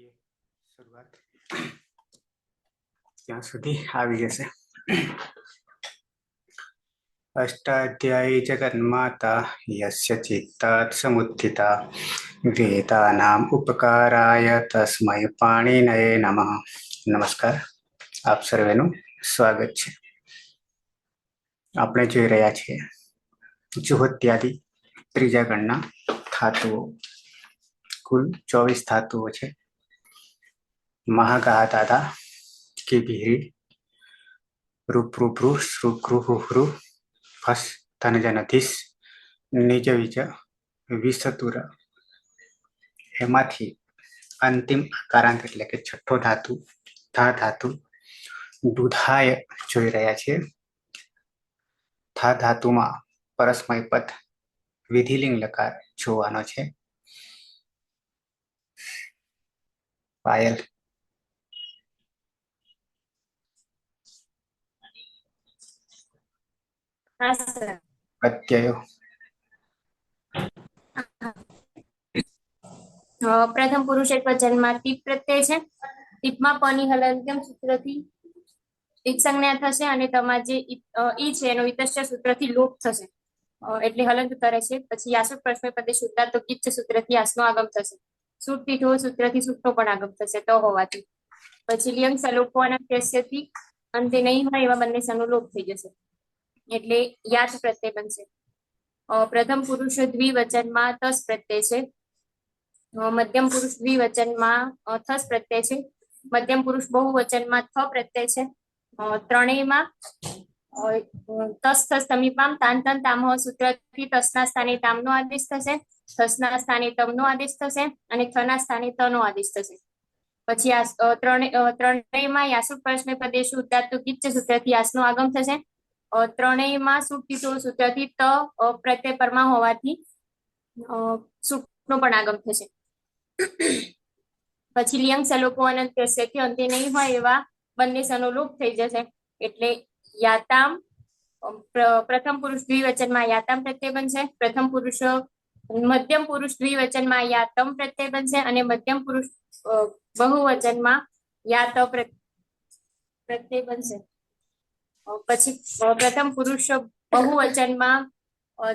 કરીએ શરૂઆત. ત્યાં સુધી આવી જશે. અષ્ટાધ્યાયી જગન્માતા યસ્ય ચિત્તાत् સમુત્થિતા વેદાનામ ઉપકારાય તસ્મૈ પાણિનયે નમઃ. નમસ્કાર, આપ સર્વેનું સ્વાગત છે. આપણે જોઈ રહ્યા છીએ જુહોત્યાદિ ત્રીજા ગણના ધાતુઓ. કુલ 24 ધાતુઓ છે. મહાગાહ દાદા की भीरी रूप्रूप्रू श्रुग्रुहुह्रु फस धनजनधिस निज विज विसतुर. एमांथी अंतिम आकारांत એટલે કે છઠ્ઠો ધાતુ ધા ધાતુ દુધાય જોઈ રહ્યા છે. ધા ધાતુમાં પરસ્મય પદ વિધિલિંગ લકાર જોવાનો છે. પાયલ પ્રત્યયો પ્રથમ પુરુષ એક વચનમાં ટીપ પ્રત્યય છે. ટીપમાં પની હલંત્યમ સૂત્રથી ટીપ સંજ્ઞા થશે અને તમારે જે ઈ છે એનો વિતશ્ય સૂત્રથી લોપ થશે એટલે હલંત કરે છે. પછી યાસુ પ્રશ્ન પદે શુદ્ધા તો કિચ્છ સૂત્રથી યાસનો આગમ થશે. સુટથી થો સૂત્રથી સુટનો પણ આગમ થશે તો હોવાથી. પછી લિયંગ સલોપવાના કેસ્યથી અંતે નહીં હોય એવા બંને સનો લોપ થઈ જશે એટલે યાદ પ્રત્યય બનશે. પ્રથમ પુરુષ દ્વિવચનમાં તસ પ્રત્યય છે. મધ્યમ પુરુષ દ્વિવચનમાં થસ પ્રત્યય છે. મધ્યમ પુરુષ બહુવચનમાં થ પ્રત્યય છે. ત્રણેયમાં તસ થસ સમીપામ તાન તન તામહ સૂત્રથી તસના સ્થાને તામનો આદેશ થશે, થસના સ્થાને તમનો આદેશ થશે અને થના સ્થાને તનો આદેશ થશે. પછી આ ત્રણેયમાં યાસુ પ્રશ્ન પદેશુ ઉદાત્તુ કિચ્છ સૂત્રથી યાસનો આગમ થશે. ત્રણેયમાં સુટથી સૂત્રથી ત પ્રત્યય પરમાં હોવાથી સુટનો પણ આગમ થશે. પછી લિયંગ સલોપો અનંત કેસ્યથી અંતે નહીં હોય એવા બંને સનો લોપ થઈ જશે એટલે યાતામ પ્રથમ પુરુષ દ્વિવચનમાં યાતામ પ્રત્યય બનશે. પ્રથમ પુરુષ મધ્યમ પુરુષ દ્વિવચનમાં યાતમ પ્રત્યય બનશે અને મધ્યમ પુરુષ બહુવચનમાં યાત પ્રત્યય બનશે. પછી પ્રથમ પુરુષ બહુવચનમાં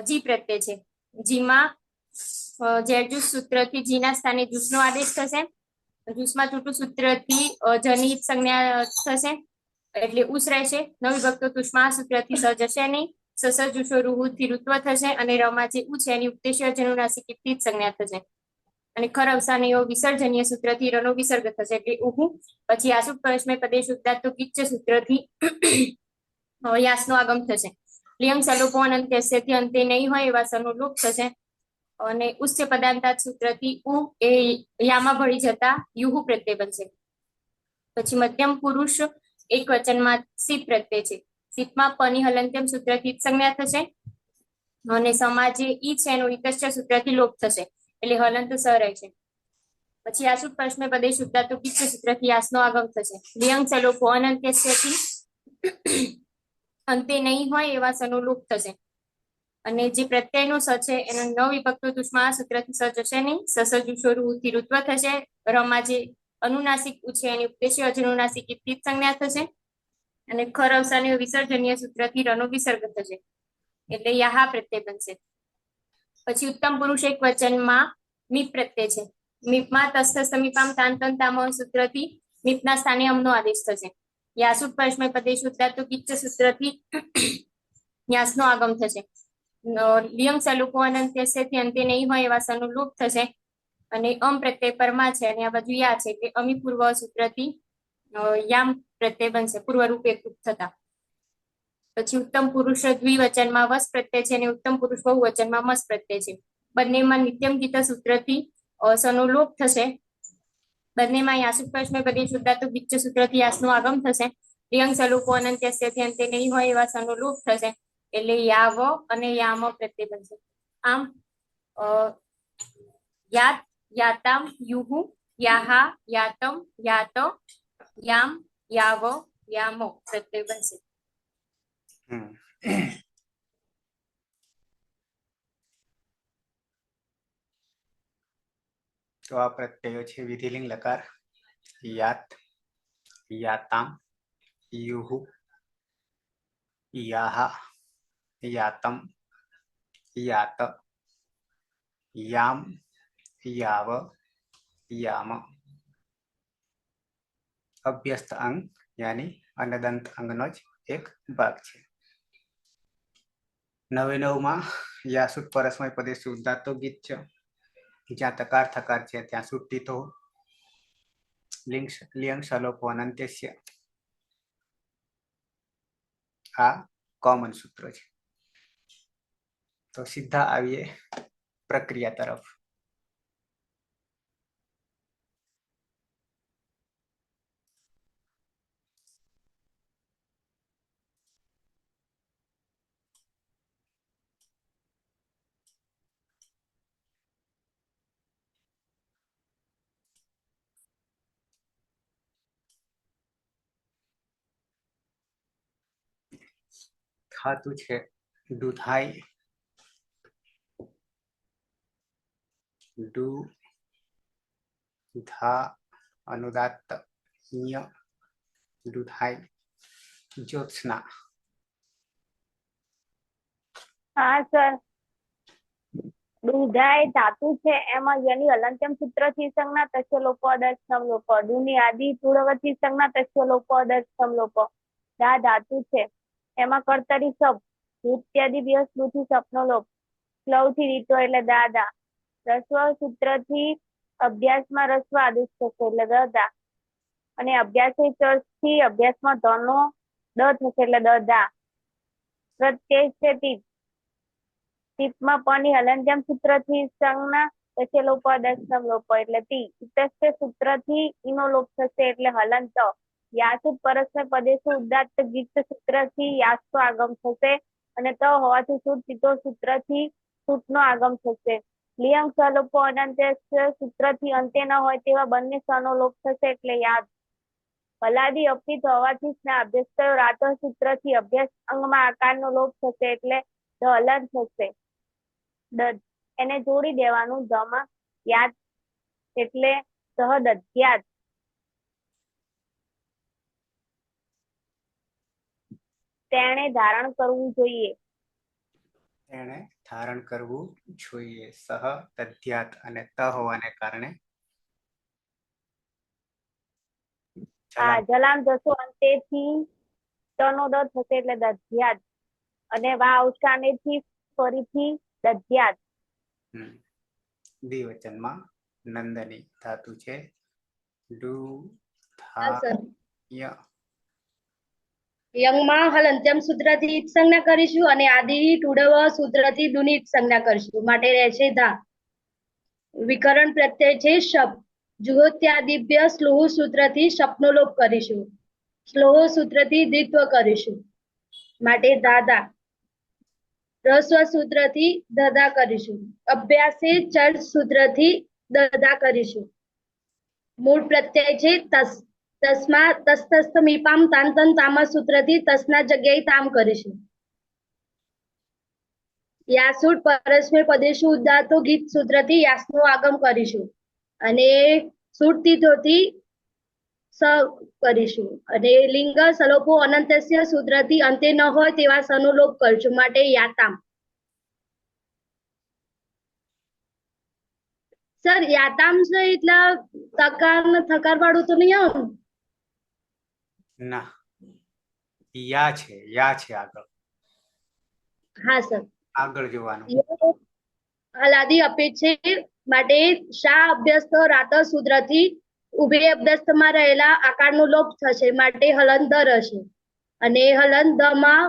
જી પ્રત્યય છે. જીમાં જેરજુસ સૂત્રથી જીના સ્થાને જુસનો આદેશ થશે. જુસમાં છૂટું સૂત્રથી જની સંજ્ઞા થશે એટલે ઉસ રહેશે. નવિભક્તો તુષ્મા સૂત્રથી સ જશે નહીં. સસ જુષો રૂહુથી ઋત્વ થશે અને રમાં જે ઉ છે એની ઉપદેશ્ય જનુનાસિકથી જ સંજ્ઞા થશે અને ખર અવસાનીય વિસર્જનીય સૂત્રથી રનો વિસર્ગ થશે એટલે ઉહુ. પછી આસુ પરસ્મય પદેશ ઉદાત્તો કિચ્છ સૂત્રથી યાસનો આગમ થશે. લિયંગ સલોપો અનંત કેસ્યથી અંતે નહીં હોય એવા સનો લોપ થશે અને ઉચ્ચ પદાંતાત સૂત્રથી ઉ એ યામાં ભળી જતા યુહુ પ્રત્યય બનશે. પછી મધ્યમ પુરુષ એક વચનમાં સિત પ્રત્યય છે. સિતમાં પની હલંત્યમ સૂત્રથી સંજ્ઞા થશે અને સમાજે ઈ છે એનું વિતશ્ય સૂત્રથી લોપ થશે એટલે હલંત સ રહેશે. પછી આસુ પ્રશ્ન પદે શુદ્ધાતુ કિચ્છ સૂત્રથી યાસનો આગમ થશે. લિયંગ સલોપો અનંત કેસ્યથી અંતે નહીં હોય એવા સનો લોપ થશે અને જે પ્રત્યયનો સ છે એનો ન વિભક્તો તુષ્મા સૂત્રથી સ જશે નહીં. સસ જુષોરુથી ઋત્વ થશે. રમાં જે અનુનાસિક છે એની ઉપદેશ્ય અજનુનાસિક ઇતિ સંજ્ઞા થશે અને ખર અવસાનીય વિસર્જનીય સૂત્રથી રનો વિસર્ગ થશે એટલે યાહા પ્રત્યય બનશે. પછી ઉત્તમ પુરુષ એક વચનમાં મીપ પ્રત્યય છે. મીપમાં તસ્થ સમીપામ તાન તન તામહ સૂત્રથી મીપના સ્થાને અમનો આદેશ થશે. યાસુ પરસ્મય પદેશ ઉદાત્તો કિચ્છ સૂત્રથી યાસનો આગમ થશે. લિયંગ સલુપો અનંત કેસ્યથી અંતે નહીં હોય એવા સનો લોપ થશે અને અમ પ્રત્યય પરમાં છે અને આ બાજુ યા છે એટલે અમી પૂર્વ સૂત્રથી યામ પ્રત્યય બનશે પૂર્વ રૂપે થતા. પછી ઉત્તમ પુરુષ દ્વિવચનમાં વસ પ્રત્યય છે અને ઉત્તમ પુરુષ બહુવચનમાં મસ પ્રત્યય છે. બંનેમાં નિત્યમ ગીત સૂત્રથી સનો લોપ થશે. બંનેમાં યાસુ પ્રશ્ન પદેશ ઉદાત્તો કિચ્છ સૂત્રથી યાસનો આગમ થશે. લિયંગ સલુપો અનંત કેસ્યથી અંતે નહીં હોય એવા સનો લોપ થશે એટલે યાવ અને યામ પ્રત્યય બનશે. આમ યાત યાતામ યુહુ યાહા યાતમ યાત યામ યાવ યામો પ્રત્યય બનશે. તો આ પ્રત્યયો છે વિધિલિંગ લકાર यात, याताम, युः, याः, यातम, यात, याम, याव, याम. અભ્યસ્ત અંગ યાની અનદંત અંગનો જ એક ભાગ છે. 99માં યાસુટ પરસ્મય પદેશુ ઉદાત્તો ગીત છે. જ્યાં તકાર થકાર છે ત્યાં સુટ્ટીતો લિંગ સલોપો અનંત્યસ્ય. આ કોમન સૂત્ર છે. તો સીધા આવીએ પ્રક્રિયા તરફ. ધાતુ છે દુધાઈ, ડુ, ધા, અનુદાત્ત, ય, દુધાઈ, જ્યોત્સના. હા સર, દુધાય ધાતુ છે એમાં યની હલંત્યમ સૂત્રથી સંજ્ઞા તસ્ય લોપો અદર્શનમ લોપો. ડુની આદિ પૂર્વવર્તી સંજ્ઞા તસ્ય લોપો અદર્શનમ લોપો. દા ધાતુ છે એમાં કર્તરી સબ ઇત્યાદિ વ્યસ્તુથી સપનો લોપ. સ્લવથી રીતો એટલે દાદા. રસ્વ સૂત્રથી અભ્યાસમાં રસ્વ આદેશ થશે એટલે દદા. અને અભ્યાસી ચર્ચથી અભ્યાસમાં ધનો દ થશે એટલે દદા. પ્રત્યય છે ટીપ. ટીપમાં પની હલંત્યમ સૂત્રથી સંજ્ઞા તસ્ય લોપો અદર્શનમ લોપો એટલે ટી. ઇતસ્ય સૂત્રથી ઈનો લોપ થશે એટલે હલંત. યાસુટ પરસ્મય પદેશુ ઉદાત્ત ગીત સૂત્રથી યાસનો આગમ થશે અને ત હોવાથી સુટ તીતો સૂત્રથી સુટનો આગમ થશે. લિયંગ સલોપો અનંત્ય સૂત્રથી અંતે ન હોય તેવા બંને સનો લોપ થશે એટલે યાદ. ભલાદી અપિત હોવાથી સ્ના અભ્યાસ થયો રાતો સૂત્રથી અભ્યાસ અંગમાં આકારનો લોપ થશે એટલે ધ હલન થશે. એને જોડી દેવાનું ધમાં યાદ એટલે સહદધ્યાત. તેણે ધારણ કરવું જોઈએ. તેણે ધારણ કરવું જોઈએ. સહ તદ્યાત અને ત હોવાને કારણે હા, જલામ જશો અંતેથી તનો દ થશે એટલે દધ્યાત. અને વા અવસાનેથી ફરીથી દધ્યાત. દ્વિવચનમાં નંદની ધાતુ છે ડુ, હા ધા, સર, ય. યંગમાં હલંત્યમ સૂત્રથી ઈટ સંજ્ઞા કરીશું અને આદિ ટુડવ સૂત્રથી દુની ઈટ સંજ્ઞા કરીશું. માટે રહેશે ધા. વિકરણ પ્રત્યય છે શપ. જુહોત્યાદિભ્ય સ્લોહ સૂત્રથી શપનો લોપ કરીશું. સ્લોહ સૂત્રથી દ્વિત્વ કરીશું. માટે દાદા. રસ્વ સૂત્રથી દદા કરીશું. અભ્યાસે ચલ સૂત્રથી દદા કરીશું. મૂળ પ્રત્યય છે તસ. તસ્મા તસ્તસ્ત મીપામ તાંતન તામા સૂત્રથી તસના જગ્યાએ તામ કરીશું. યાસુટ પરસ્મય પદેશુ ઉદાત્તો ગીત સૂત્રથી યાસનું આગમ કરીશું અને સુટ તીતોથી સ કરીશું. અને લિંગ સલોપો અનંતસ્ય સૂત્રથી અંતે ન હોય તેવા સનો લોપ કરીશું. માટે યાતામ. સર, યાતામ છે એટલે તકાર ને થકાર વાળું તો નહીં આવે ને? ના, યા છે આગળ. હા સર, આગળ જોવાનું. હલાદી અપેક્ષ છે માટે શા અભ્યસ્ત રાત સૂત્રથી ઉભે અભ્યસ્તમાં રહેલા આકારનો લોપ થશે. માટે હલન દ રહેશે અને હલન દ માં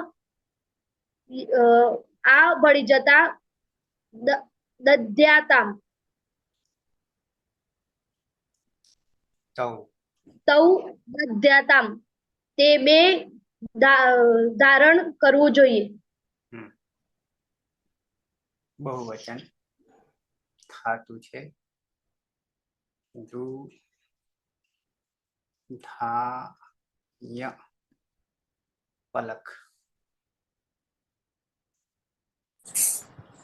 આ ભળી જતા દધ્યાતામ. તૌ દધ્યાતામ. તે બે ધારણ કરવું જોઈએ. બહુવચન ધાતુ છે દુ, ધા, ય, પલક.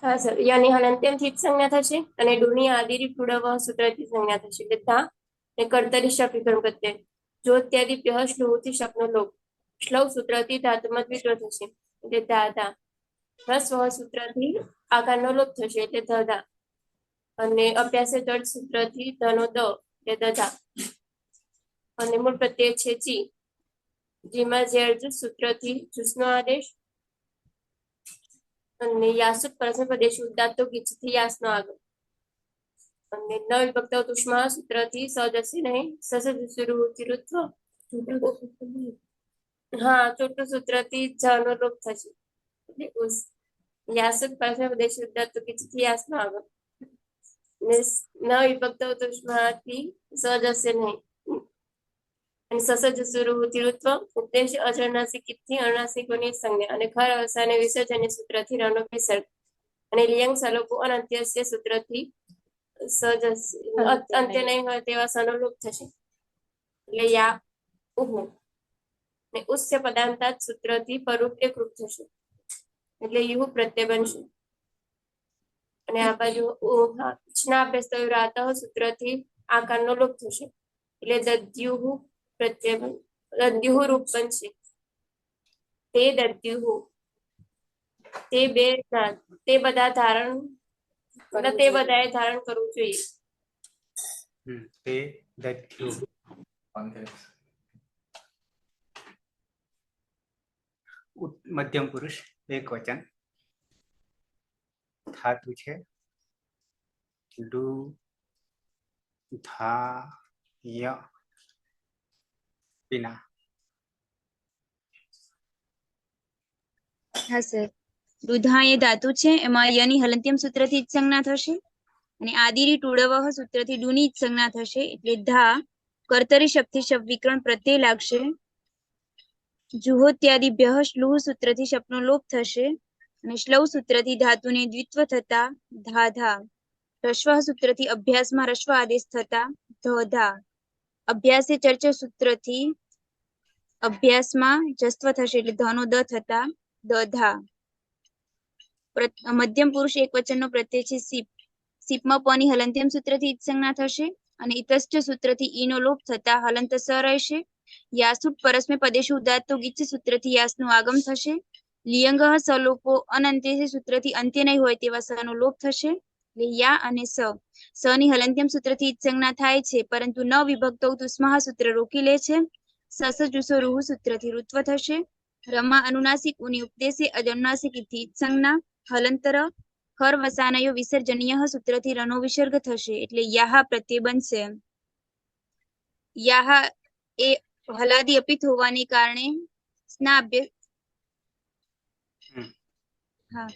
હા સર, યની હલંત્યમથી જ સંજ્ઞા થશે અને ડુની આદિરી ટુડવ સૂત્રથી સંજ્ઞા થશે એટલે ધા. ને કર્તરી શપ વિકર્ણ પ્રત્યય જ્યોત્યાદિભ્યઃ શ્લુહુથી શપનો લોપ શ્લવ સૂત્રથી ધાતુમાં દ્વિત્વ થશે એટલે ધાધા હસ્વ સૂત્રથી આકારનો લોપ થશે એટલે ધધા અને અભ્યાસે દળ સૂત્રથી ધનો દ એટલે દધા અને મૂળ પ્રત્યય છે જી જેમાં ઝેર સૂત્રથી જુસનો આદેશ અને યાસુત પરસ્મય પ્રદેશ ઉદાત્તો ગીચથી યાસનો આગળ અને ન વિભક્ત તુષ્મા સૂત્રથી સજશે નહીં સસજુરુચિરુત્વ હા ચોટું સૂત્રથી જનો લોપ થશે એટલે ઉસ યાસુત પરસ્મય પ્રદેશ ઉદાત્તો ગીચથી યાસનો આગળ ને ન વિભક્ત તુષ્માથી સજશે નહીં અને સસજુરુચિરુત્વ ઉદ્દેશ અજરનાસિકથી અનાસિકોની સંજ્ઞા અને ખર અવસાને વિસર્જન્ય સૂત્રથી રણો વિસર્ગ અને લિયંગ સલોપો અનંત્યસ્ય સૂત્રથી અંત્ય નહીં હોય તેવા સનો લોપ થશે એટલે યા ઉહુ ને ઉસ્ય પદાંતાત સૂત્રથી પરુપ એકરૂપ થશે એટલે યુહુ પ્રત્યય બનશે અને આ બાજુ અભ્યાસ થયો રાત સૂત્રથી આકારનો લોપ થશે એટલે દદ્યુહુ પ્રત્યય દદ્યુહુ રૂપ બનશે તે દદ્યુહુ તે બધા ધારણ તે બધાએ ધારણ કરવું જોઈએ તે દત્યુ મધ્યમ પુરુષ એક વચન ધાતુ છે ડુ ધા ય વિના હા સર દુધા એ ધાતુ છે એમાં યની હલંત્યમ સૂત્રથી જ સંજ્ઞા થશે અને આદિરી ટુડવહ સૂત્રથી ડુની જ સંજ્ઞા થશે એટલે ધા કર્તરી શબ્દથી શબ્દ વિકરણ પ્રત્યય લાગશે જુહોત્યાદિભ્યઃ શ્લુહ સૂત્રથી શબ્દનો લોપ થશે અને શ્લવ સૂત્રથી ધાતુને દ્વિત્વ થતા ધાધા રશ્વ સૂત્રથી અભ્યાસમાં રશ્વ આદેશ થતા ધધા અભ્યાસે ચર્ચ સૂત્રથી અભ્યાસમાં જસ્વ થશે એટલે ધનો દ થતા દધા મધ્યમ પુરુષ એક વચનનો પ્રત્યય છે સીપ સીપમાં પની હલંત્યમ સૂત્રથી ઈદ સંજ્ઞા થશે અને ઇતશ્ચ સૂત્રથી ઈનો લોપ થતા હલંત સ રહેશે યાસુટ પરસ્મે પદેશુ ઉદાત્તો ગીચ સૂત્રથી યાસનું આગમ થશે લિયંગ સલોપો અનંત્ય સૂત્રથી અંત્ય નહીં હોય તેવા સનો લોપ થશે એટલે યા અને સ ની હલંત્યમ સૂત્રથી ઈદ સંજ્ઞા થાય છે પરંતુ ન વિભક્તો તુસ્મહ સૂત્ર રોકી લે છે સસ જુસો રૂહ સૂત્રથી ઋત્વ થશે રમા અનુનાસિક ઉની ઉપદેશે અજનુનાસિક ઇતિ સંજ્ઞા હલંતર ખર વસાનયો વિસર્જનીય સૂત્રથી રનો વિસર્ગ થશે એટલે યાહા પ્રત્યય બનશે યાહા એ હલાદી અપિત હોવાને કારણે સ્નાભ્ય હા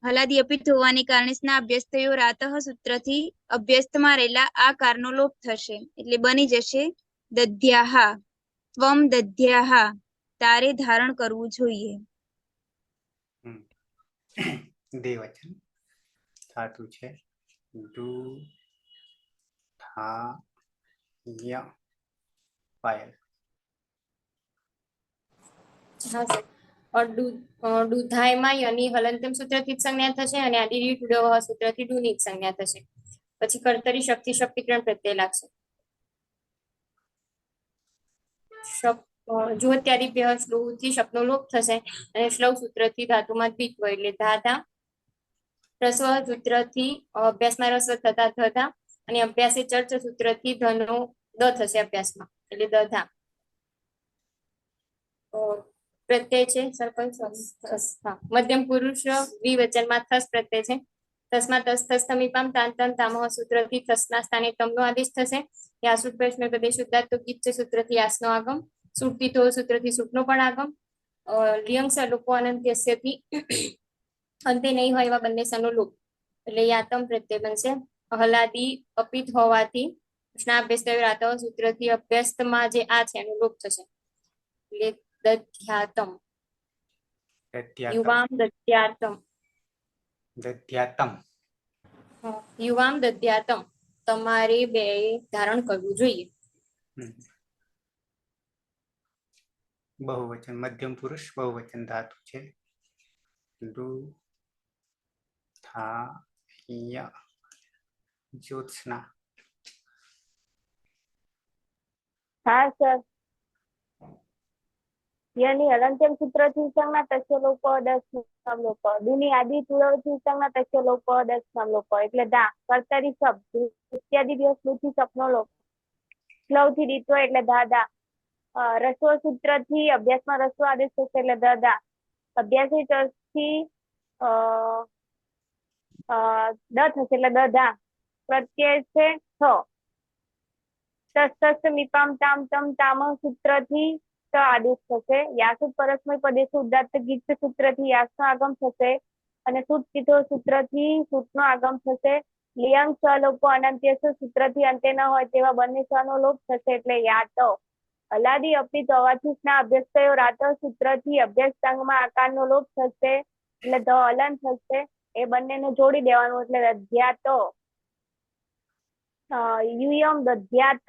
હલાદી અપિત હોવાને કારણે સ્ના અભ્યસ્તયો રાતઃ સૂત્રથી અભ્યસ્તમાં રહેલા આ કારનો લોપ થશે એટલે બની જશે દધ્યાહા ત્વમ દધ્યાહા તારે ધારણ કરવું જોઈએ દેવચન ધાતુ છે ડુ ધા ય પાયલ હા સર દુધાયમાં યની હલંતમ સૂત્રથી જ સંજ્ઞા થશે અને આદિ ટુડવહ સૂત્રથી ડુની જ સંજ્ઞા થશે પછી કર્તરી શક્તિ શક્તિકરણ પ્રત્યય લાગશે જ્યોત્યાદિભ્યઃ શ્લુહથી શબ્દનો લોપ થશે અને શ્લવ સૂત્રથી ધાતુમાં દ્વિત્વ એટલે ધાધા રસ્વ સૂત્રથી અભ્યાસમાં રસ્વ થતા ધધા અને અભ્યાસે ચર્ચ સૂત્રથી ધનો દ થશે અભ્યાસમાં એટલે દધા પ્રત્યય છે સર્કલ મધ્યમ પુરુષ દ્વિવચનમાં થસ પ્રત્યય છે તસ્મા તસ થસ સમીપામ તાન તન તામહ સૂત્રથી થસના સ્થાને તમનો આદેશ થશે યાસુટ પ્રશ્ન પ્રદેશ ઉદાત્તો ગીચ સૂત્રથી યાસનો આગમ સુટતી થો સૂત્રથી સુટનો પણ આગમ લિયંગ સલોપો અનંત્યસ્યથી અંતે નહીં હોય એવા બંને સનો લોપ એટલે યાતમ પ્રત્યય બનશે હલાદી અપિત હોવાથી ઉષ્ણાભ્યસ્ત રાત સૂત્રથી અભ્યસ્તમાં જે આ છે એનો લોપ થશે એટલે દધ્યાતમ યુવામ દધ્યાતમ દધ્યાતમ યુવામ દધ્યાતમ તમારે બે ધારણ કરવું જોઈએ બહુવચન મધ્યમ પુરુષ બહુવચન ધાતુ છે ડુ ધા ય જ્યોત્સના હા સર. યની હલંત્યમ સૂત્રથી સંજ્ઞા તસ્ય લોપો દસમ લોપો દુની આદિ તુળવથી સંજ્ઞા તસ્ય લોપો દસમ લોપો એટલે દા કર્તરી શબ્દ ઇત્યાદિ દિવસથી સપનો લોપ સ્લવથી રીતો એટલે દાદા રસ્વ સૂત્રથી અભ્યાસમાં રસ્વ આદેશ થશે એટલે દાદા અભ્યાસી ચર્ચથી દ થશે એટલે દધા પ્રત્યય છે તસ્તસ્ત મીપામ તામ તમ તામ સૂત્રથી ત આદેશ થશે યાસુદ પરસ્મય પદેશ ઉદાત્ત ગીત સૂત્રથી યાસનો આગમ થશે અને સુત ચિતો સૂત્રથી સૂતનો આગમ થશે લિયંગ સ લોપો અનંત્યસ સૂત્રથી અંતે ન હોય તેવા બંને સનો લોપ થશે એટલે યાત અલાદી અપિત હોવાથી સ્ના અભ્યાસ થયો રાત સૂત્રથી અભ્યાસ સંઘમાં આકારનો લોપ થશે એટલે ધ અલન થશે એ બંનેને જોડી દેવાનું એટલે અધ્યાત યુયમ દધ્યાત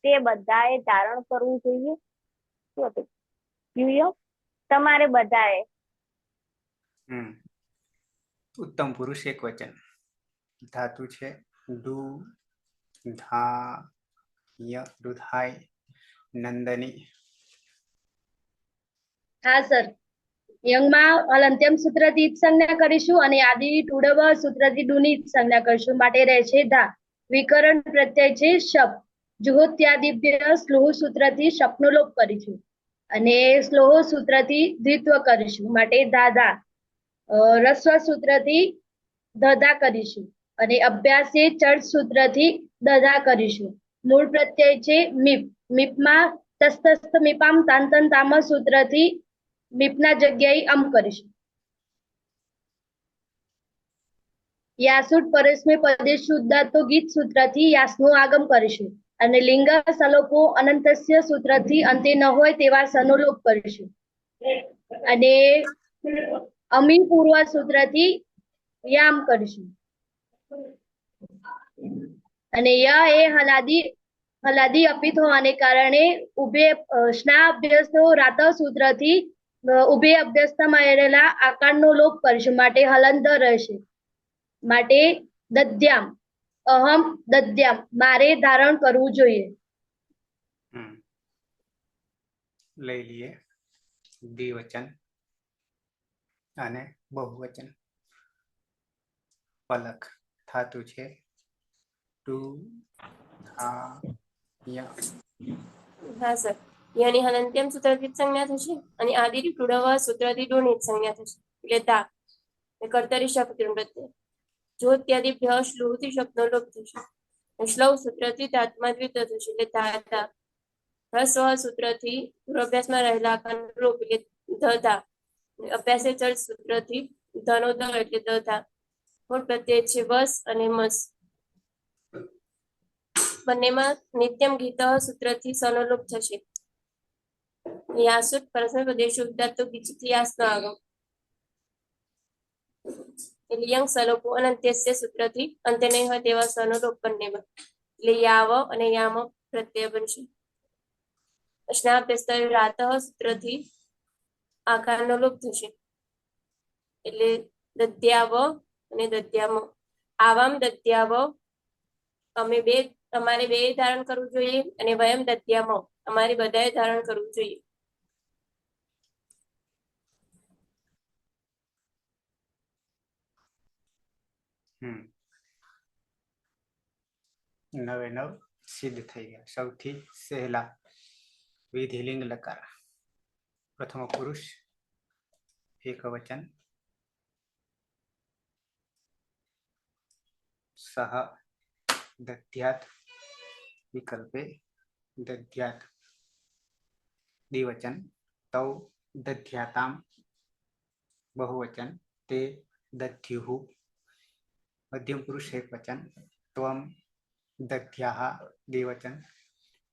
તે બધાએ ધારણ કરવું જોઈએ. શું હતું? યુયમ તમારે બધાએ. ઉત્તમ પુરુષ એક વચન ધાતુ છે ડુ ધા ય દુધાય નંદની. હા સર. યંગમાં હલંત્યમ સૂત્રથી જ સંજ્ઞા કરીશું અને આદિ ટુડવ સૂત્રથી ડુની જ સંજ્ઞા કરીશું માટે રહેશે ધા. વિકરણ પ્રત્યય છે શપ. જુહોત્યાદિભ્ય સ્લોહ સૂત્રથી શપનો લોપ કરીશું અને સ્લોહ સૂત્રથી દ્વિત્વ કરીશું માટે દાદા. રસ્વ સૂત્રથી દધા કરીશું અને અભ્યાસે ચર્ચ સૂત્રથી દધા કરીશું. મૂળ પ્રત્યય છે મીપ. મીપમાં તસ્તસ્ત મીપામ તાંતન તામ સૂત્રથી મીપના જગ્યાએ અમ કરીશું. યાસુટ પરસ્મય પદેશ ઉદાત્તો ગીત સૂત્રથી યાસનું આગમ કરીશું અને લિંગ સલોપો અનંતસ્ય સૂત્રથી અંતે ન હોય તેવા સનો લોપ કરીશું અને અમી પૂર્વ સૂત્રથી યામ કરીશું અને ય એ હલાદી અપિત હોવાને કારણે ઉભે સ્ના અભ્યસ્તો રાત સૂત્રથી ઉભે અભ્યસ્તમાં રહેલા આકારનો લોપ કરીશું માટે હલંત રહેશે માટે દદ્યામ અહમ દદ્યામ મારે ધારણ કરવું જોઈએ. લઈ લઈએ દ્વિવચન અને બહુવચન. પલક ધાતુ છે ટુ ધા ય. હા સર. યની હલંત્યમ સૂત્રથી જ સંજ્ઞા થશે અને આદિ ટુડવ સૂત્રથી ડુની જ સંજ્ઞા થશે એટલે દા કર્તરી શબ્દ પ્રત્યય જોત્યાદિભ્ય શ્લુથી શબ્દનો લોપ થશે શ્લવ સૂત્રથી ધાતુમાં દ્વિત્વ થશે એટલે ધાતા. હસ્વ સૂત્રથી પૂર્વાભ્યાસમાં રહેલા આકારનો લોપ એટલે ધધા. અભ્યાસે ચર્ચ સૂત્રથી ધનો દ એટલે દધા. મૂળ પ્રત્યય છે વસ અને મસ. બંનેમાં નિત્યમ ગીત સૂત્રથી સનો લોપ થશે. યાસુટ પરસ્મય પદેશ ઉદાત્તો ગીચથી યાસનો આગમ એટલે યંગ સલોપો અનંત્યસ્ય સૂત્રથી અંતે નહીં હોય તેવા સનો લોપ બંનેમાં એટલે યાવ અને યામ પ્રત્યય બનશે. સ્નાભ્યસ્ત રાત સૂત્રથી આકારનો લોપ થશે એટલે દદ્યાવ અને દદ્યામ. આવામ દદ્યાવ અમારે બે ધારણ કરવું જોઈએ અને વયમ દદ્યામ અમારે બધાએ ધારણ કરવું જોઈએ. નવે નવ સિદ્ધ થઈ ગયા. સૌથી સહેલા વિધિલિંગ લકાર. પ્રથમ પુરુષ એક વચન સહ દધ્યાત વિકલ્પે દધ્યાત. દ્વિવચન તૌ દધ્યાતામ. બહુવચન તે દધ્યુઃ. મધ્યમ પુરુષ એક વચન ત્વમ દધ્યાઃ. દ્વિવચન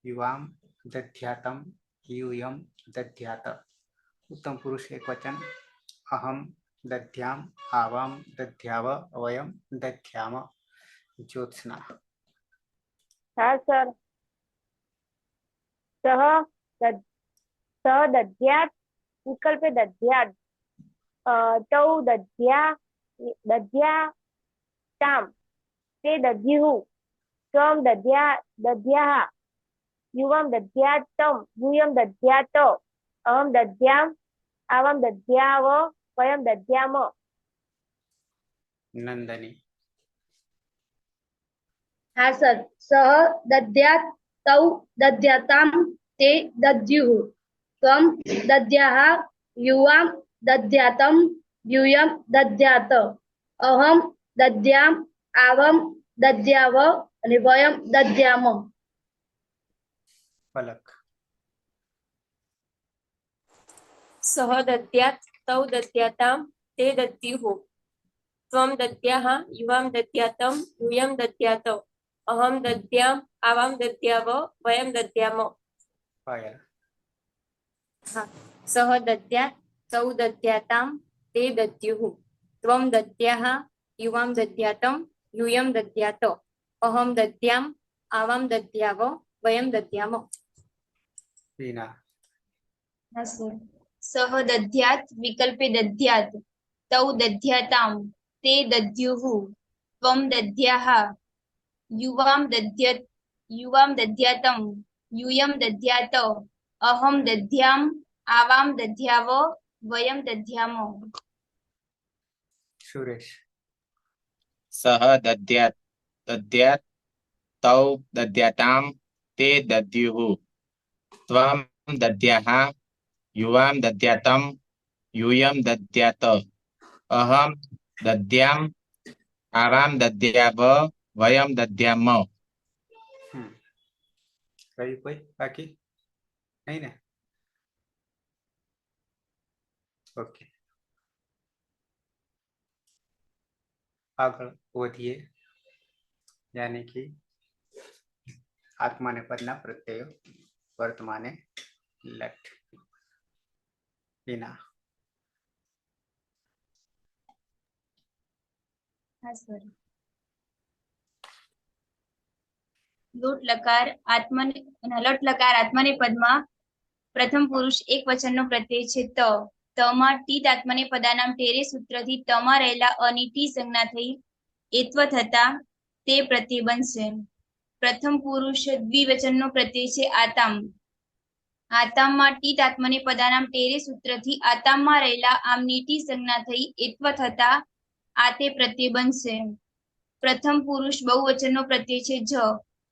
યુવામ દધ્યાતમ यूयम दध्यात. उत्तम पुरुष एक वचन अहम दध्याम आवाम दध्याव वयम दध्याम. ज्योत्सना. હા સર. સહ દધ્યાત વિકલ્પે દધ્યાત તૌ દધ્યાતામ તે દધ્યુઃ ત્વમ દધ્યાઃ યુવમ દધ્યાતમ યુયમ દધ્યાત અહમ દધ્યામ આવમ દધ્યાવ વયમ દધ્યામ. નંદની. હા સર. સહ દદ્યાત તૌ દદ્યાતામ તે દદ્યુઃ ત્વમ દદ્યાહ યુવામ દદ્યાતમ યુયમ દદ્યાત અહમ દદ્યામ આવમ દદ્યાવ અને વયમ દદ્યામ. પલક. સહ દદ્યાત તૌ દદ્યાતામ તે દદ્યુઃ ત્વમ દદ્યાહ યુવામ દદ્યાતમ યુયમ દદ્યાત અહમ દદ્યામ આવામ દદ્યાવ વયમ દદ્યામ. પાયલ. હા. સહ દદ્યાત તૌ દદ્યાતામ તે દદ્યુઃ ત્વમ દદ્યાહ યુવામ દદ્યાતમ યુયમ દદ્યાત અહમ દદ્યામ આવામ દદ્યાવ વયમ દદ્યામ. હિના. હા સર. સહ દધ્યાત વિકલ્પે દધ્યાત તૌ દધ્યાતામ તે દદ્યુઃ ત્વમ દધ્યાહ યુવામ દધ્યાતમ યુયમ દધ્યાત અહમ દધ્યામ આવામ દધ્યાવ વયમ દધ્યામ. સુરેશ. સહ દધ્યાત તૌ દધ્યાતામ તે દદ્યુઃ ત્વમ દધ્યાહ યુવામ દધ્યાતમ યુયમ દધ્યાત અહમ દધ્યામ આવામ દધ્યાવ વયમ દધ્યામ. કઈ કોઈ બાકી નહીં ને? ઓકે, આગળ વધીએ. यानी कि आत्मा ने पदना प्रत्यय वर्तमाने लट. હિના. હા સર. લોટ લકાર આત્મને લોટ લકાર આત્મને પદમાં પ્રથમ પુરુષ એક વચનનો પ્રત્યય છે તમાં ટીત આત્મને પદાનામ ટેરે સૂત્રથી તમાં રહેલા અની ટી સંજ્ઞા થઈ એત્વ થતા તે પ્રત્યય બનશે. પ્રથમ પુરુષ દ્વિવચનનો પ્રત્યય છે આતામ. આતામમાં ટીત આત્મને પદાનામ ટેરે સૂત્રથી આતામમાં રહેલા આમની ટી સંજ્ઞા થઈ એત્વ થતા આ તે પ્રત્યય બનશે. પ્રથમ પુરુષ બહુવચનનો પ્રત્યય છે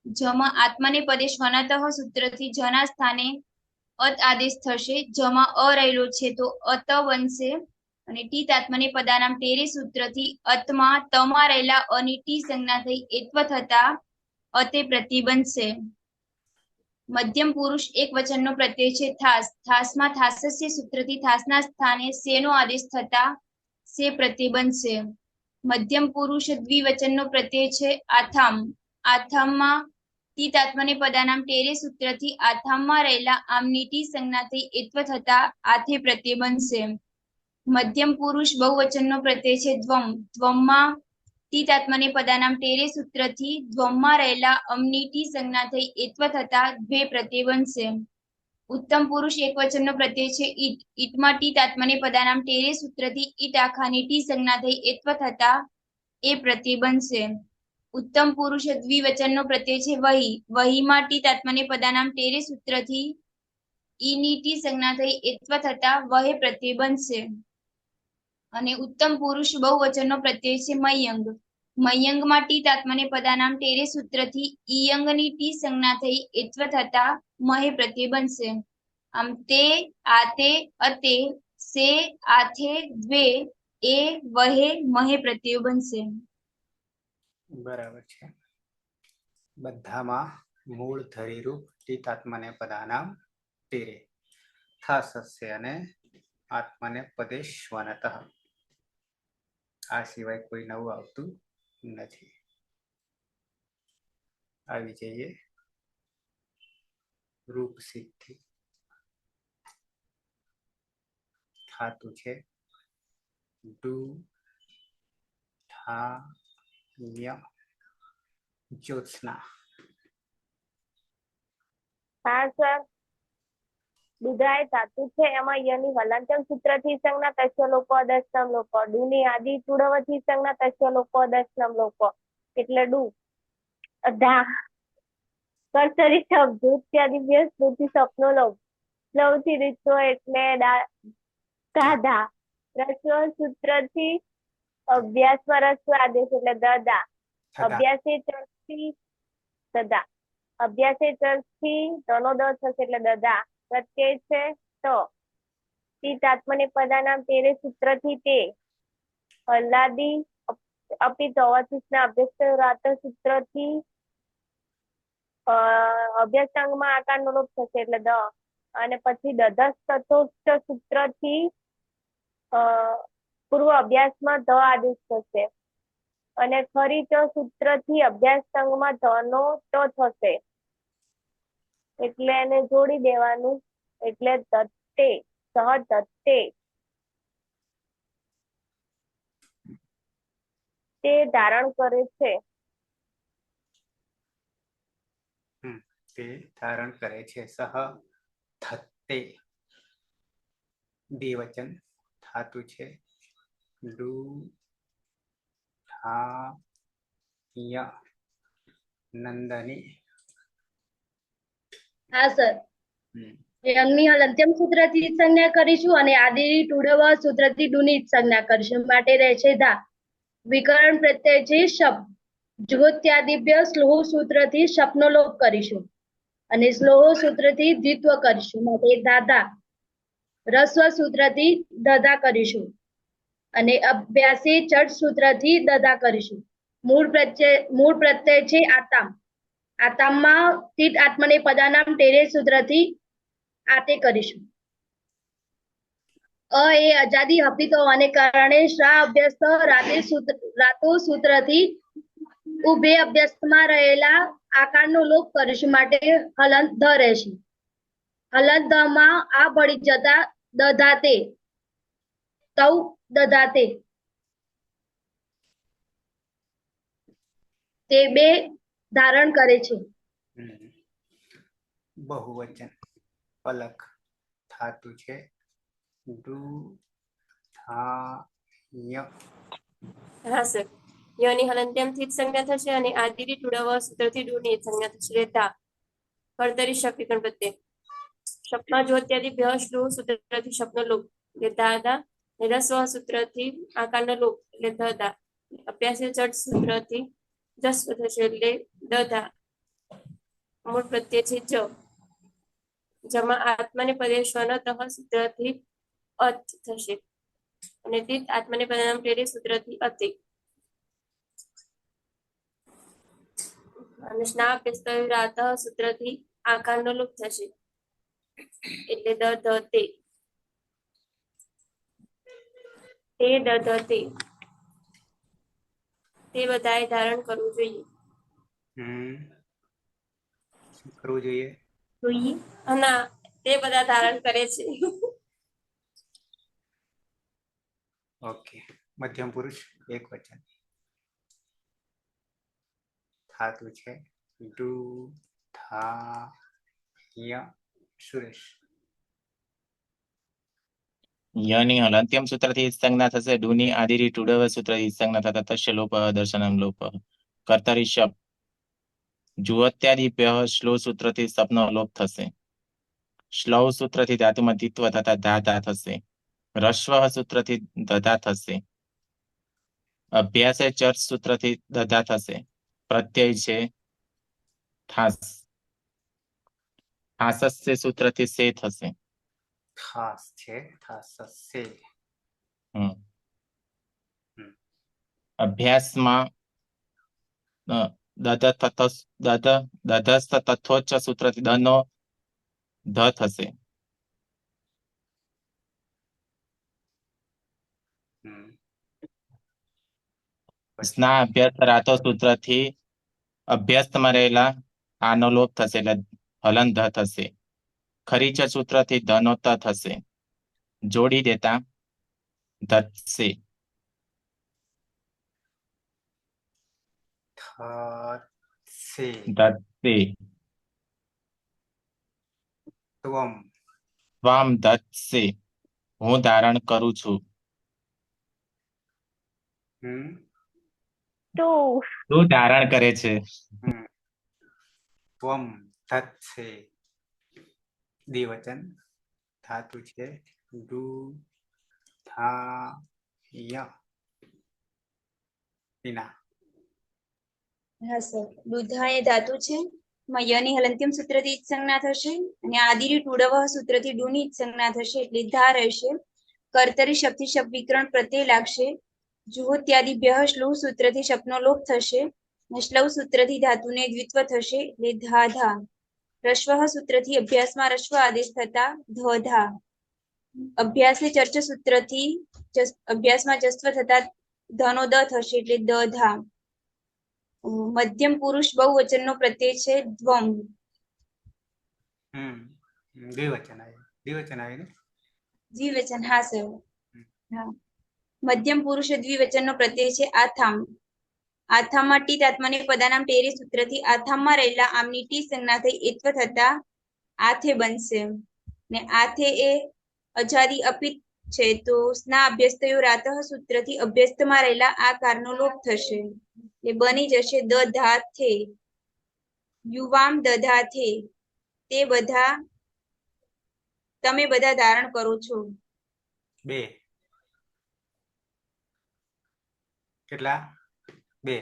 જમાં આત્માને પદે શ્વનાતઃ સૂત્રથી જના સ્થાને અત આદેશ થશે. જમાં અ રહેલો છે તો અત બનશે અને ટીત આત્માને પદાનામ ટેરે સૂત્રથી અત્માં તમાં રહેલા અની ટી સંજ્ઞા થઈ એત્વ થતા અતે પ્રત્યય બનશે. મધ્યમ પુરુષ એક વચનનો પ્રત્યય છે થાસ. થાસમાં થાસસ્ય સૂત્રથી થાસના સ્થાને સેનો આદેશ થતા સે પ્રત્યય બનશે. મધ્યમ પુરુષ દ્વિવચનનો પ્રત્યય છે આથામ. આથામમાં ટીત આત્મને પદાનામ ટેરે સૂત્રથી આથામમાં રહેલા આમની ટી સંજ્ઞા થઈ એત્વ થતા આથે પ્રત્યય બનશે. મધ્યમ પુરુષ બહુવચનનો પ્રત્યય છે દ્વમ. દ્વમમાં ટીત આત્મને પદાનામ ટેરે સૂત્રથી દ્વમમાં રહેલા અમની ટી સંજ્ઞા થઈ એત્વ થતા દ્વે પ્રત્યય બનશે. ઉત્તમ પુરુષ એક વચનનો પ્રત્યય છે ઈટ. ઈટમાં ટીત આત્મને પદાનામ ટેરે સૂત્રથી ઈટ આખાની ટી સંજ્ઞા થઈ એત્વ થતા એ પ્રત્યય બનશે. ઉત્તમ પુરુષ દ્વિવચનનો પ્રત્યય છે વહી. વહીમાં ટીત આત્મને પદાનામ ટેરે સૂત્રથી ઈની ટી સંજ્ઞા થઈ એત્વ થતા વહે પ્રત્યય બનશે. અને ઉત્તમ પુરુષ બહુવચનનો પ્રત્યય છે મયંગ. મયંગમાં ટીત આત્મને પદાનામ ટેરે સૂત્રથી ઈયંગની ટી સંજ્ઞા થઈ એત્વ થતા મહે પ્રત્યય બનશે. આમ તે આતે અતે સે આથે દ્વે એ વહે મહે પ્રત્યય બનશે. બરાબર છે. બધામાં મૂળ ધરીરૂપ ટીત આત્માને પદાનામ ટેરે થાસસ્ય અને આત્માને પદે શ્વનતઃ. આ સિવાય કોઈ નવું આવતું નથી. આવી જઈએ રૂપ સિદ્ધિ. ધાતુ છે ડુ ધા ય જ્યોત્સના. હા સર. દુધાય ધાતુ છે એમાં યની હલંતમ સૂત્રથી સંજ્ઞા તસ્ય લોકો અદસ્તમ લોકો. ડુની આદિ તુડવથી સંજ્ઞા તસ્ય લોકો અદસ્તમ લોકો એટલે ડુ. ધા સ કર્તરી શબ્દ ઉચ્ચાદિવ્ય સ્મૃતિ સ્વપ્નો લોપ સ્લવથી રીતો એટલે ગાધા રસ્વ સૂત્રથી અભ્યાસમાં રસ્વ આદેશ એટલે દદા થતા અભ્યાસે ચર્ચથી દદા અભ્યાસે ચર્ચથી તનો દ થશે એટલે દદા પ્રત્યય છે તો તીત આત્મને પદાનામ તેરે સૂત્રથી તે હલ્લાદી અપિત અવશિષ્ટના અભ્યાસ સૂત્રથી અભ્યાસાંગમાં આકારનો લોપ થશે એટલે દ અને પછી દધસ તથોષ્ટ સૂત્રથી પૂર્વ અભ્યાસમાં ધ આદેશ થશે અને ખરી ચ સૂત્રથી અભ્યાસાંગમાં ધનો ટ થશે એટલે એને જોડી દેવાનું એટલે દત્તે સહ દત્તે તે ધારણ કરે છે તે ધારણ કરે છે સહ થત્તે દ્વિવચન ધાતુ છે ડુ ધા ય નંદની હા સર હમ, યંગની હલંત્યમ સૂત્રથી સંજ્ઞા કરીશું અને આદિ ટુડવ સૂત્રથી ડુની સંજ્ઞા કરીશું માટે રહેશે ધા વિકરણ પ્રત્યય છે શબ્દ જુગોત્યાદિભ્ય સ્લોહ સૂત્રથી શપનો લોપ કરીશું અને સ્લોહ સૂત્રથી દ્વિત્વ કરીશું માટે દાદા રસ્વ સૂત્રથી દધા કરીશું અને અભ્યાસી ચટ સૂત્રથી દધા કરીશું મૂળ પ્રત્યય છે આતામ આતામમાં તીત આત્મને પદાનામ તેરે સૂત્રથી આતે કરીશું એ આજાદી હપિત હોવાને કારણે શ્રા અભ્યસ્ત રાતો સૂત્રથી ઉભે અભ્યસ્તમાં રહેલા આકારનો લોપ કરીશું માટે હલંત ધ રહેશે હલંત ધ માં આ ભળી જતા દધાતે તૌ દધાતે તે બે ધારણ કરે છે બહુવચન પલક ધાતુ છે ડુ ધા ય હા સર યની હલંત્યમથી જ સંજ્ઞા થશે અને આદિની ટુડવ સૂત્રથી ડુની સંજ્ઞા થશે ધા કર્તરી શપ વિકરણ પ્રત્યય શપમાં જો અત્યાદી ભ્ય શ્લુ સૂત્રથી શપનો લોપ એટલે દાદા રસ્વ સૂત્રથી આકારનો લોપ એટલે દદા અભ્યાસી ચટ સૂત્રથી જસ્વ થશે એટલે દધા મૂળ પ્રત્યય છે જ જમાં આત્માને પદે સ્વનતઃ સૂત્રથી અત થશે અને તીત આત્માને પદનામ પ્રેરે સૂત્રથી અતિ અને સ્ના અભ્યસ્તરાત સૂત્રથી આકારનો લોપ થશે એટલે દ ધ તે તે બધાએ ધારણ કરવું જોઈએ શું કરવું જોઈએ ના તે બધા ધારણ કરે છે ઓકે મધ્યમ પુરુષ એક વચન ધાતુ છે ડુ ધા ય સુરેશ યની હલંત્યમ સૂત્રથી સંજ્ઞા થશે ડુની આદિરી ટુડવ સૂત્રથી સંજ્ઞા થતા તસ્ય લોપ દર્શનમ લોપ કર્તરી શપ જુવત્યાદિભ્ય શ્લો સૂત્રથી સપનો લોપ થશે શ્લવ સૂત્રથી ધાતુમાં દ્વિત્વ થતા ધા થશે રસ્વ સૂત્રથી દધા થશે અભ્યાસે ચર્ચ સૂત્રથી દધા થશે પ્રત્યય છે થાસ થાસસ્ય સૂત્રથી સે થશે ખાસ છે થાસસે અભ્યાસમાં દધસ્થ તથોચ્ચ સૂત્રથી દનો ધ થશે સ્ના અભ્યાસ રાતો સૂત્રથી અભ્યાસમાં રહેલા આનો લોપ થશે એટલે હલન ધ થશે ખરીચ સૂત્રથી ધનો ત થશે જોડી દેતા ધત્સે થસે ધત્સે ત્વમ ત્વામ ધત્સે હું ધારણ કરું છું તું તું ધારણ કરે છે ત્વમ થશે દ્વિવચન ધાતુ છે ડુ થા ય ઈના હા સર દુધા એ ધાતુ છે એમાં યની હલંત્યમ સૂત્રથી ઈચ સંજ્ઞા થશે અને આદિની ટુડવહ સૂત્રથી ડુની ઈચ સંજ્ઞા થશે એટલે ધા રહેશે કર્તરી શબ્દથી શબ્દ વિકરણ પ્રત્યય લાગશે જુહોત્યાદિભ્ય શ્લુહ સૂત્રથી શબ્દનો લોપ થશે અને શ્લવ સૂત્રથી ધાતુને દ્વિત્વ થશે એટલે ધા ધા રશ્વ સૂત્રથી અભ્યાસમાં રશ્વ આદેશ થતા ધ ધા અભ્યાસની ચર્ચ સૂત્રથી અભ્યાસમાં જસ્વ થતા ધનો દ થશે એટલે દ ધા મધ્યમ પુરુષ બહુવચનનો પ્રત્યય છે દ્વમ દ્વિવચન આવે ને દ્વિવચન હા સર હા મધ્યમ પુરુષ દ્વિવચનનો પ્રત્યય છે આથામ આથામમાં ટી આત્માને પદાનામ ટેરી સૂત્રથી આથામમાં રહેલા આમની ટી સંજ્ઞા થઈ એત્વ થતા આથે બનશે ને આથે એ અજાદી અપિત છે તો સ્ના અભ્યસ્તયો રાતઃ સૂત્રથી અભ્યસ્તમાં રહેલા આ કારનો લોપ થશે એ બની જશે દ ધા થે યુવામ દધા થે તે બધા તમે બધા ધારણ કરો છો બે કેટલા બે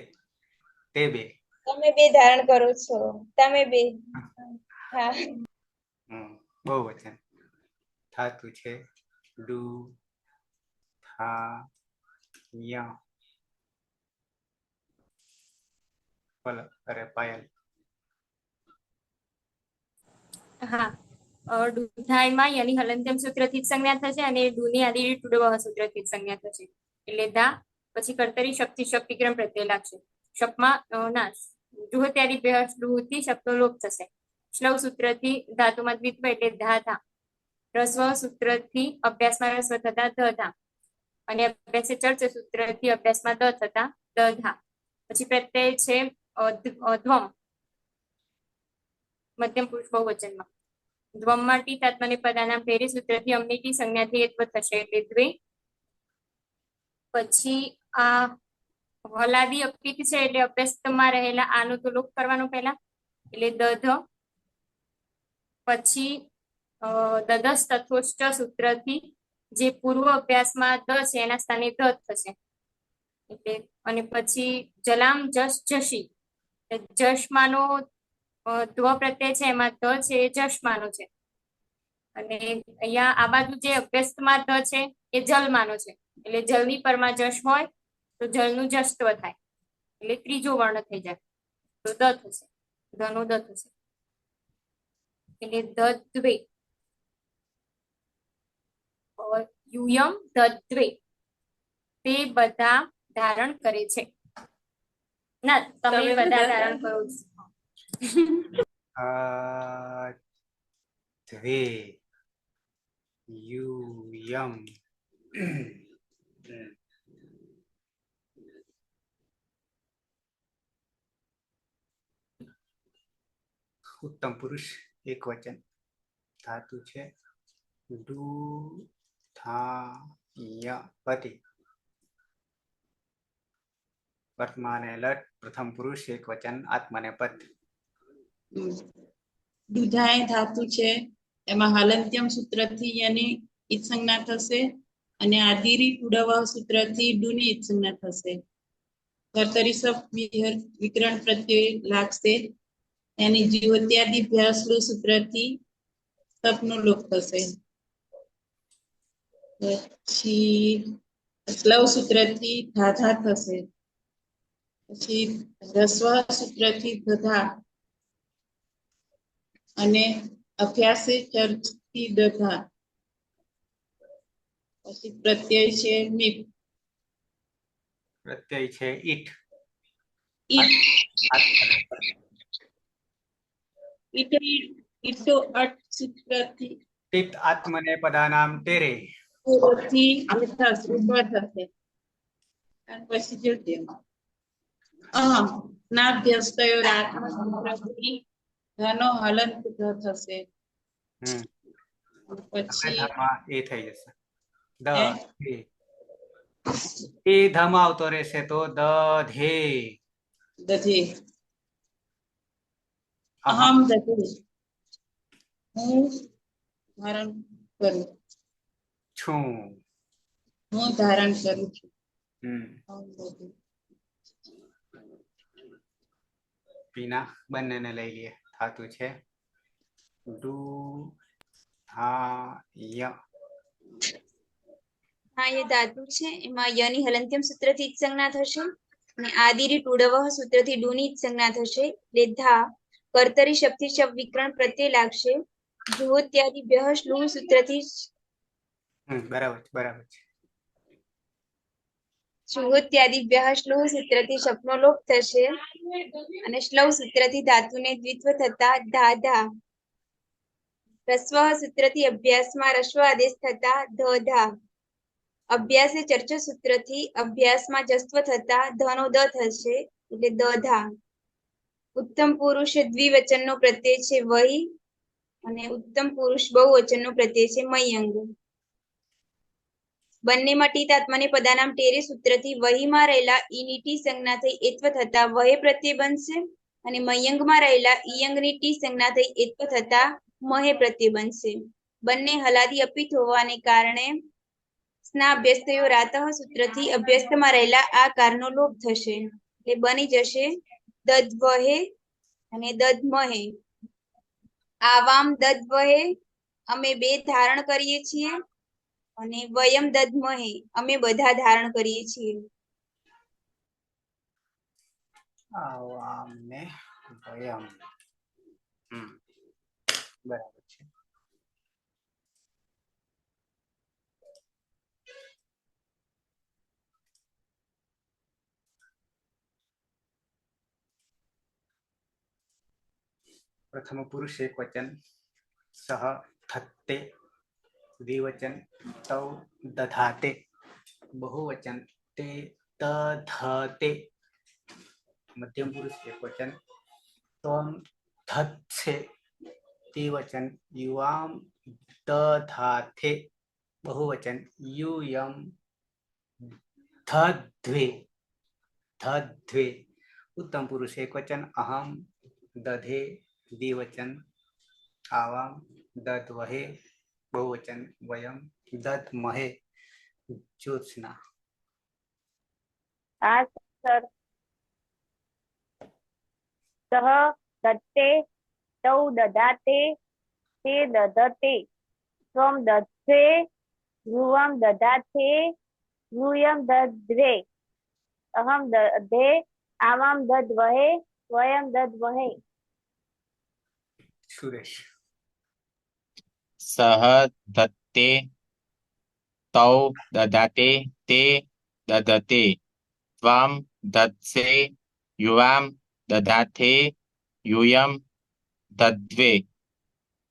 તે બે તમે બે ધારણ કરો છો તમે બે હા બહુવચન ધાતુ છે ડુ થા ય પાયલ હા દુધાઈમાં યની હલંત્યમ સૂત્રથી જ સંજ્ઞા થશે અને ડુની આદિ ટુડવહ સૂત્રથી જ સંજ્ઞા થશે એટલે ધા પછી કર્તરી શક્તિ શક્તિગ્રહ પ્રત્યય લાગશે શપમાં ના જુહોત્યાદિભ્ય શ્લુહથી શબ્દનો લોપ થશે શ્લવ સૂત્રથી ધાતુમાં દ્વિત્વ એટલે ધા ધા રસ્વ સૂત્રથી અભ્યાસમાં રસ્વ થતા ધ ધા અને અભ્યાસે ચર્ચ સૂત્રથી અભ્યાસમાં દ થતા દ ધા પછી પ્રત્યય છે ધ્વમ મધ્યમ પુરુષ બહુવચનમાં ધ્વમમાં ટી તાત્મને પદાનામ ફેરી સૂત્રથી અમની ટી સંજ્ઞાથી એત્વ થશે એટલે દ્વે પછી આ હલાદી અપિત છે એટલે અભ્યસ્તમાં રહેલા આનો તો લોપ કરવાનો પહેલા એટલે દધ પછી દદસ તથોષ્ટ સૂત્રથી જે પૂર્વ અભ્યાસમાં દ છે એના સ્થાને ધ થશે એટલે અને પછી જલામ જશ જશી જશમાનો ધ્વ પ્રત્યય છે એમાં ધ છે એ જશમાનો છે અને અહીંયા આ બાજુ જે અભ્યસ્તમાં ધ છે એ જલમાનો છે એટલે જલની પરમાં જશ હોય તો જલનું જસ્ત્વ થાય એટલે ત્રીજો વર્ણ થઈ જાય તો દ થશે ધનો દ થશે એટલે દદ્વે યુયમ દદ્વે તે બધા ધારણ કરે છે ના તમે બધા ધારણ કરો છો દ્વે યુયમ ઉત્તમ પુરુષ એક વચન ધાતુ છે ડુ થા ય પતિ વર્તમાન લટ પ્રથમ પુરુષ એક વચન આત્મને પદ દુધાય ધાતુ છે એમાં હલંત્યમ સૂત્રથી યની ઈચ સંજ્ઞા થશે અને આદિરી ટુડવ સૂત્રથી ડુની ઈચ સંજ્ઞા થશે કર્તરી સપ વિકરણ પ્રત્યય લાગશે એની જીવત્યાદિ ભ્યાસલુ સૂત્રથી સપનો લોપ થશે પછી સ્લવ સૂત્રથી ધાધા થશે પછી રસ્વ સૂત્રથી ધધા અને અભ્યાસે ચર્ચથી દધા પછી પ્રત્યય છે મિપ પ્રત્યય છે ઈટ ઈટો અટ સૂત્રથી તિત આત્મને પદાનામ તેરે થી ઉભા થશે અને પછી જોજે નાભ્યસ્તયો રાત્મસૂત્રથી ધનો હલંત થશે પછી એ થઈ જશે દ એ ધમ આવતો રહેશે તો દ ધે દધે અહમ દધે હું ધારણ કરું છું. હું ધારણ કરું છું. હમ અહમ દધે. પીના બંનેને લઈ લઈએ. ધાતુ છે ડુ હા ય. હા એ ધાતુ છે એમાં યની હલંત્યમ સૂત્રથી જ સંજ્ઞા થશે અને આદિરી ટુડવહ સૂત્રથી ડુની જ સંજ્ઞા થશે એટલે ધા કર્તરી શબ્દથી શબ્દ વિકરણ પ્રત્યય લાગશે જુહોત્યાદિભ્યઃ શ્લુહ સૂત્રથી બરાબર છે, બરાબર છે. જુહોત્યાદિભ્યઃ શ્લુહ સૂત્રથી શબ્દનો લોપ થશે અને શ્લવ સૂત્રથી ધાતુને દ્વિત્વ થતા ધા ધા રસ્વ સૂત્રથી અભ્યાસમાં રસ્વ આદેશ થતા ધ ધા અભ્યાસે ચર્ચા સૂત્રથી અભ્યાસમાં જસ્વ થતા ધનો દ થશે એટલે દધા ઉત્તમ પુરુષ દ્વિવચનનો પ્રત્યય છે વહી અને ઉત્તમ પુરુષ બહુવચનનો પ્રત્યય છે મયંગ બંનેમાં ટી તાત્માને પદાનામ ટેરે સૂત્રથી વહીમાં રહેલા ઈની ટી સંજ્ઞા થઈ એત્વ થતા વહે પ્રત્યય બનશે અને મયંગમાં રહેલા ઈયંગની ટી સંજ્ઞા થઈ એત્વ થતા મહે પ્રત્યય બનશે બંને હલાદી અપિત હોવાને કારણે સ્ના અભ્યસ્તયો રાતઃ સૂત્રથી અભ્યસ્તમાં રહેલા આ કારનો લોપ થશે એટલે બની જશે દદ્વહે અને દદ્મહે આવામ દદ્વહે અમે બે ધારણ કરીએ છીએ અને વયમ દદ્મહે અમે બધા ધારણ કરીએ છીએ આવામ ને વયમ. બરાબર છે. પ્રથમ પુરુષ એક વચન સહ થત્તે દ્વિવચન તૌ દધાતે બહુવચન તે દધતે મધ્યમ પુરુષ એક વચન ત્વમ ધત્સે દ્વિવચન યુવામ દધાથે બહુવચન યુયમ ધદ્વે ધદ્વે ઉત્તમ પુરુષ એક વચન અહમ દધે દ્વિવચન આવામ દદ્વહે બહુવચન વયમ દદ્મહે જ્યોત્સના. આ સર સહ દત્તે તૌ દધાતે તે દધતે ત્વમ દધ્સે યુવમ દધાથે યુયમ દદ્વે અહમ દધે આવામ દદ્વહે વયમ દદ્મહે. સુરેશ. સહ ધત્તે તૌ દધાતે તે દધતે ત્વમ દત્સે યુવામ દધાથે યુયમ દદ્વે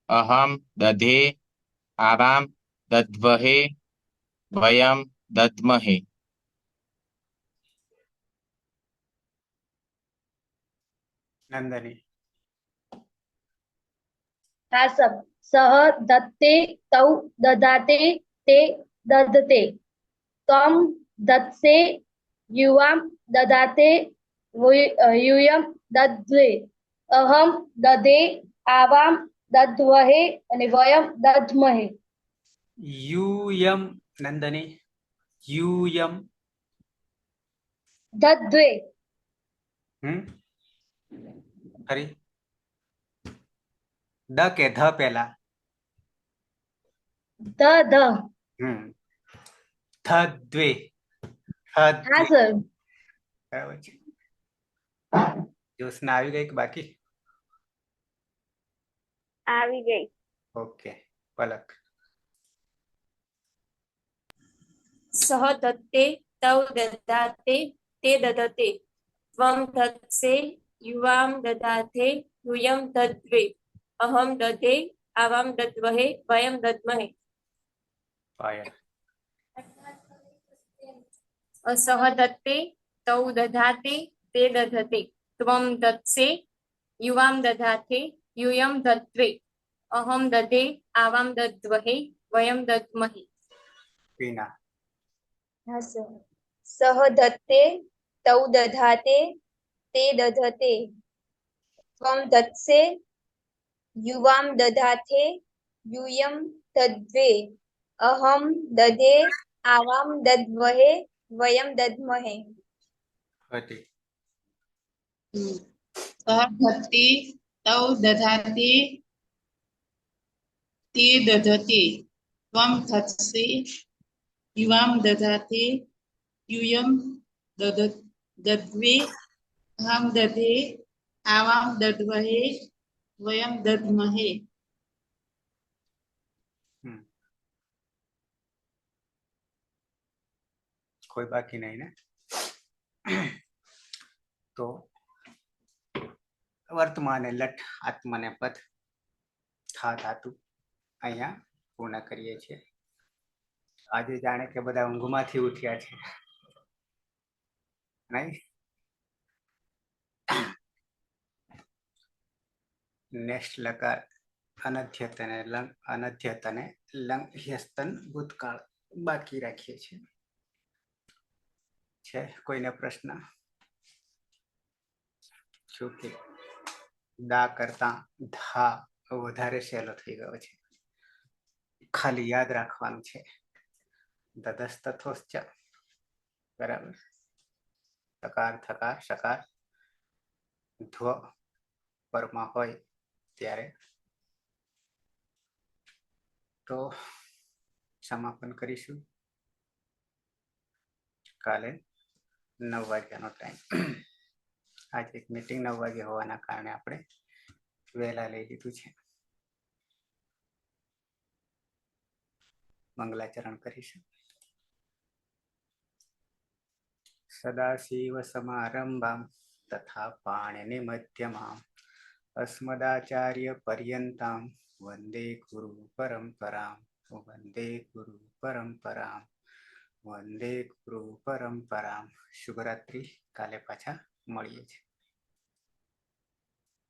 અહમ દધે આવામ દદ્વહે વયમ દદ્મહે. નંદની. આ શબ્દ સહ દત્તે તૌ દધાતે તે દધતે ત્વમ દત્સે યુવામ દધાતે યુયમ દદ્વે અહમ દધે આવામ દદ્વહે અને વયમ દદ્મહે. યુયમ નંદની યુયમ. દદ્વે ફરી દ કે ધ પેલા ધ થદ્વે હા સર બરાબર છે. જ્યોત્સના આવી ગઈ કે બાકી? આવી ગઈ. ઓકે પલક. સહ દત્તે તૌ દધાતે તે દધતે ત્વમ દત્સે યુવામ દધાથે યુયમ દદ્વે અહમ દધે આવામ દદ્વહે વયમ દદ્મહે. પાયલ. સહ દત્તે તૌ દધાતે તે દધતે ત્વમ દત્સે યુવામ દધાથે યુયમ દદ્વે અહમ દધે આવામ દદ્વહે વયમ દદ્મહે. પીના. હા સર સહ ધત્તે તૌ દધાતે તે દધતે ત્વમ દત્સે યુવામ દધાથે यूयम तद्वे अहम दधे आवाम दद्वहे वयम दद्महे હતી सः धत्ते तौ दधाति ते दधते त्वं धत्से युवां दधाते यूयं दद्वे अहं दधे आवां दद्महे वयं दद्महे કોઈ બાકી નહીં ને? તો વર્તમાને લટ આત્મને પદ થા ધાતુ અહીંયા પૂર્ણ કરીએ છીએ. આજે જાણે કે બધા ઊંઘમાંથી ઉઠ્યા છે નહીં? નેક્સ્ટ લકાર અનધ્યતને લંગ અનધ્યતને લંગ હ્યસ્તન ભૂતકાળ બાકી રાખીએ છીએ. છે કોઈને પ્રશ્ન? શું કે દા કરતા ધા વધારે સહેલો થઈ ગયો છે, ખાલી યાદ રાખવાનું છે. દદસ્તથોશ્ચ બરાબર. તકાર થકાર શકાર ધ્વ પરમાં હોય ત્યારે. તો સમાપન કરીશું. કાલે 9 વાગ્યાનો ટાઈમ. આજે એક મીટિંગ 9 વાગે હોવાના કારણે આપણે વહેલા લઈ લીધું છે. મંગલાચરણ કરીશું. સદાશિવ સમારંભામ તથા પાણિનિ મધ્યમામ અસ્મદાચાર્ય પર્યંતામ વંદે ગુરુ પરંપરામ વંદે ગુરુ પરંપરામ વંદે ગુરુ પરંપરામ. શુભરાત્રી. કાલે પાછા મળીએ છીએ.